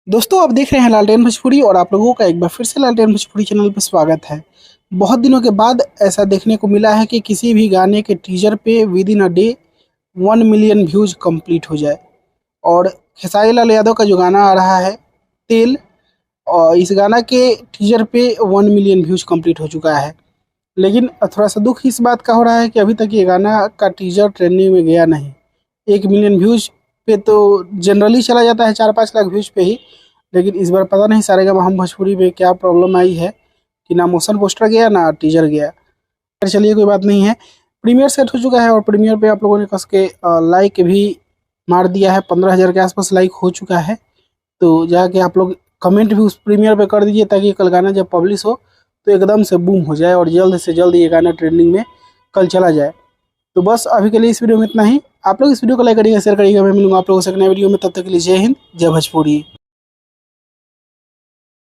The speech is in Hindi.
दोस्तों आप देख रहे हैं लालटेन भोजपुरी और आप लोगों का एक बार फिर से लालटेन भोजपुरी चैनल पर स्वागत है। बहुत दिनों के बाद ऐसा देखने को मिला है कि किसी भी गाने के टीजर पे with in a day 1 million views complete हो जाए। और खेसारी लाल यादव का जो गाना आ रहा है तेल, और इस गाना के टीजर पे 1 मिलियन व्यूज कंप्लीट हो चुका है। लेकिन थोड़ा सा दुख इस बात का हो रहा है कि अभी तक ये गाना का टीजर ट्रेंडिंग में गया नहीं। 1 मिलियन व्यूज पे तो जनरली चला जाता है 4-5 लाख व्यूज पे ही। लेकिन इस बार पता नहीं सारेगामा हम भोजपुरी में क्या प्रॉब्लम आई है कि ना मोशन पोस्टर गया ना टीजर गया। खैर चलिए कोई बात नहीं है। प्रीमियर सेट हो चुका है और प्रीमियर पे आप लोगों ने कस के लाइक भी मार दिया है। 15,000 के आसपास लाइक हो चुका है। तो जाके आप लोग कमेंट भी उस प्रीमियर पे कर दीजिए ताकि कल गाना जब पब्लिश हो तो एकदम से बूम हो जाए और जल्द से जल्द ये गाना ट्रेंडिंग में कल चला जाए। तो बस अभी के लिए इस वीडियो में इतना ही। आप लोग इस वीडियो को लाइक करिएगा, शेयर करिएगा। मैं मिलूंगा आप लोगों से एक नए वीडियो में, तब तक के लिए जय हिंद, जय भोजपुरी।